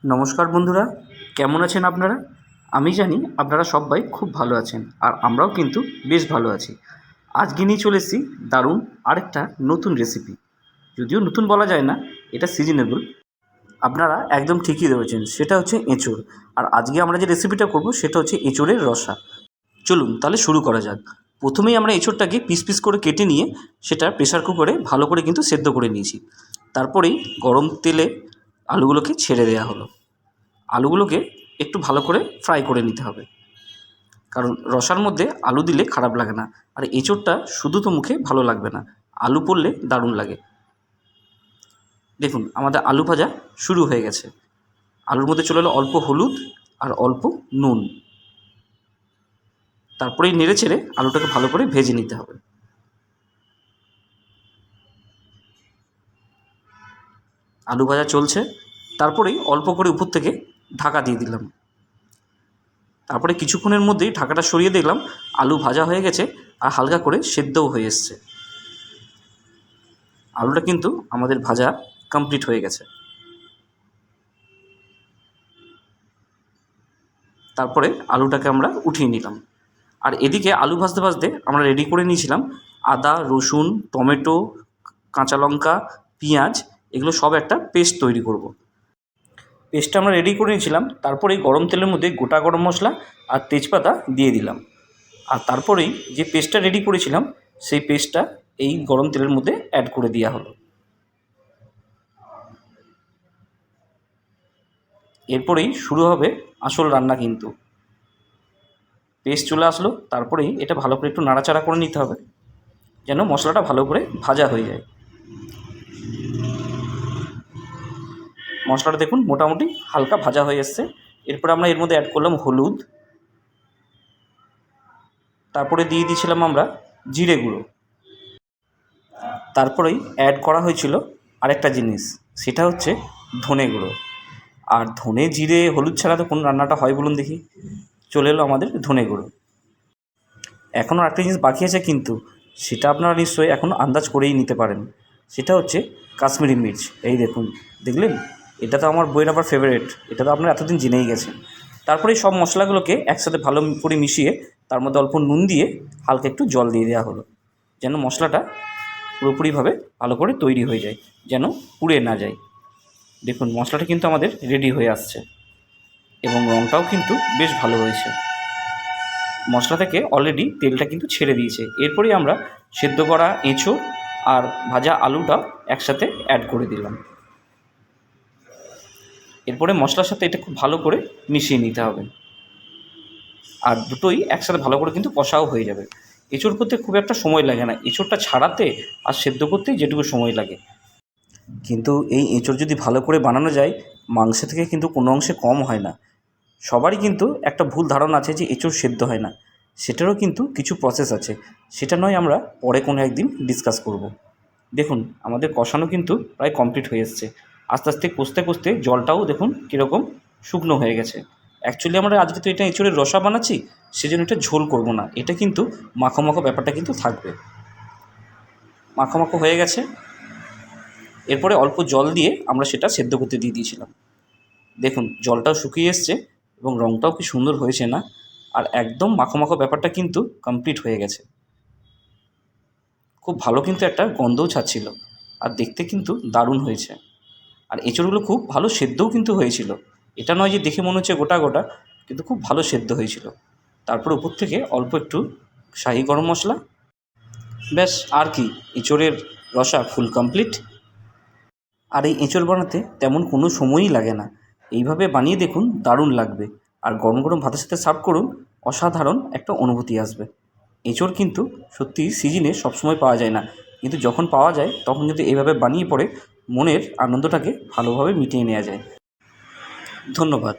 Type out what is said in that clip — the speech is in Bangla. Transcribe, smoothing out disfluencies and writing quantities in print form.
নমস্কার বন্ধুরা, কেমন আছেন আপনারা? আমি জানি আপনারা সবাই খুব ভালো আছেন, আর আমরাও কিন্তু বেশ ভালো আছি। আজকে নিয়ে চলে এসেছি দারুণ আরেকটা নতুন রেসিপি। যদিও নতুন বলা যায় না, এটা সিজনেবল। আপনারা একদম ঠিকই ধরেছেন, সেটা হচ্ছে এঁচোড়। আর আজকে আমরা যে রেসিপিটা করব সেটা হচ্ছে এঁচোড়ের রসা। চলুন তাহলে শুরু করা যাক। প্রথমেই আমরা এঁচোড়টাকে পিস পিস করে কেটে নিয়ে সেটা প্রেসার কুকারে ভালো করে কিন্তু সেদ্ধ করে নিয়েছি। তারপরেই গরম তেলে আলুগুলোকে ছেড়ে দেওয়া হলো। আলুগুলোকে একটু ভালো করে ফ্রাই করে নিতে হবে, কারণ রসার মধ্যে আলু দিলে খারাপ লাগে না। আর এঁচোড়টা শুধু তো মুখে ভালো লাগবে না, আলু পড়লে দারুণ লাগে। দেখুন আমাদের আলু ভাজা শুরু হয়ে গেছে। আলুর মধ্যে চলে এলো অল্প হলুদ আর অল্প নুন। তারপরেই নেড়ে চেড়ে আলুটাকে ভালো করে ভেজে নিতে হবে। আলু ভাজা চলছে, তারপরেই অল্প করে উপর থেকে ঢাকা দিয়ে দিলাম। তারপরে কিছুক্ষণের মধ্যেই ঢাকাটা সরিয়ে দেখলাম আলু ভাজা হয়ে গেছে আর হালকা করে সেদ্ধও হয়ে এসছে। আলুটা কিন্তু আমাদের ভাজা কমপ্লিট হয়ে গেছে। তারপরে আলুটাকে আমরা উঠিয়ে নিলাম। আর এদিকে আলু ভাজতে ভাজতে আমরা রেডি করে নিয়েছিলাম আদা, রসুন, টমেটো, কাঁচা লঙ্কা, পেঁয়াজ, এগুলো সব একটা পেস্ট তৈরি করব। পেস্টটা আমরা রেডি করে নিয়েছিলাম। তারপরে গরম তেলের মধ্যে গোটা গরম মশলা আর তেজপাতা দিয়ে দিলাম। আর তারপরেই যে পেস্টটা রেডি করেছিলাম সেই পেস্টটা এই গরম তেলের মধ্যে অ্যাড করে দেওয়া হলো। এরপরেই শুরু হবে আসল রান্না কিন্তু। পেস্ট চলে আসলো, তারপরেই এটা ভালো করে একটু নাড়াচাড়া করে নিতে হবে যেন মশলাটা ভালো করে ভাজা হয়ে যায়। মশলাটা দেখুন মোটামুটি হালকা ভাজা হয়ে এসছে। এরপরে আমরা এর মধ্যে অ্যাড করলাম হলুদ, তারপরে দিয়ে দিয়েছিলাম আমরা জিরে গুঁড়ো। তারপরেই অ্যাড করা হয়েছিল আরেকটা জিনিস, সেটা হচ্ছে ধনে গুঁড়ো। আর ধনে, জিরে, হলুদ ছাড়া তো কোনো রান্নাটা হয় বলুন দেখি? চলে এলো আমাদের ধনে গুঁড়ো। এখনও একটা জিনিস বাকি আছে কিন্তু, সেটা আপনারা নিশ্চয়ই এখন আন্দাজ করেই নিতে পারেন। সেটা হচ্ছে কাশ্মীরি মির্চ। এই দেখুন, দেখলেন? এটা তো আমার বইয়ের আবার ফেভারিট, এটা তো আপনারা এতদিন জেনেই গেছেন। তারপরে সব মশলাগুলোকে একসাথে ভালো করে মিশিয়ে তার মধ্যে অল্প নুন দিয়ে হালকা একটু জল দিয়ে দেওয়া হলো, যেন মশলাটা পুরোপুরিভাবে ভালো করে তৈরি হয়ে যায়, যেন পুড়ে না যায়। দেখুন মশলাটা কিন্তু আমাদের রেডি হয়ে আসছে এবং রঙটাও কিন্তু বেশ ভালো হয়েছে। মশলা থেকে অলরেডি তেলটা কিন্তু ছেড়ে দিয়েছে। এরপরেই আমরা সেদ্ধ করা এঁচোড় আর ভাজা আলুটা একসাথে অ্যাড করে দিলাম। এরপরে মশলার সাথে এটা খুব ভালো করে মিশিয়ে নিতে হবে, আর দুটোই একসাথে ভালো করে কিন্তু কষাও হয়ে যাবে। এঁচোড় করতে খুব একটা সময় লাগে না, এঁচোড়টা ছাড়াতে আর সেদ্ধ করতেই যেটুকু সময় লাগে। কিন্তু এই এঁচোড় যদি ভালো করে বানানো যায়, মাংস থেকে কিন্তু কোনো অংশে কম হয় না। সবারই কিন্তু একটা ভুল ধারণা আছে যে এঁচোড় সেদ্ধ হয় না, সেটারও কিন্তু কিছু প্রসেস আছে। সেটা নয় আমরা পরে কোনো একদিন ডিসকাস করব। দেখুন আমাদের কষানো কিন্তু প্রায় কমপ্লিট হয়ে এসছে। আস্তে আস্তে কষতে কষতে জলটাও দেখুন কীরকম শুকনো হয়ে গেছে। অ্যাকচুয়ালি আমরা আজকে তো এটা এঁচোড়ের রসা বানাচ্ছি, সেজন্য এটা ঝোল করব না, এটা কিন্তু মাখো মাখো ব্যাপারটা কিন্তু থাকবে। মাখো মাখো হয়ে গেছে। এরপরে অল্প জল দিয়ে আমরা সেটা সেদ্ধ করতে দিয়ে দিয়েছিলাম। দেখুন জলটাও শুকিয়ে এসছে এবং রঙটাও কি সুন্দর হয়েছে না? আর একদম মাখো মাখো ব্যাপারটা কিন্তু কমপ্লিট হয়ে গেছে। খুব ভালো কিন্তু একটা গন্ধও ছাড়ছিল, আর দেখতে কিন্তু দারুণ হয়েছে। আর এঁচোড়গুলো খুব ভালো সেদ্ধও কিন্তু হয়েছিল। এটা নয় যে দেখে মনে হচ্ছে গোটা গোটা, কিন্তু খুব ভালো সেদ্ধ হয়েছিল। তারপর উপর থেকে অল্প একটু শাহি গরম মশলা। ব্যাস, আর কি, এঁচোড়ের রসা ফুল কমপ্লিট। আর এই এঁচোড় বানাতে তেমন কোনো সময়ই লাগে না। এইভাবে বানিয়ে দেখুন, দারুণ লাগবে। আর গরম গরম ভাতের সাথে সার্ভ করুন, অসাধারণ একটা অনুভূতি আসবে। এঁচোড় কিন্তু সত্যিই সিজনে সবসময় পাওয়া যায় না, কিন্তু যখন পাওয়া যায় তখন কিন্তু এইভাবে বানিয়ে পড়ে মনের আনন্দটাকে ভালোভাবে মিটিয়ে নেওয়া যায়। ধন্যবাদ।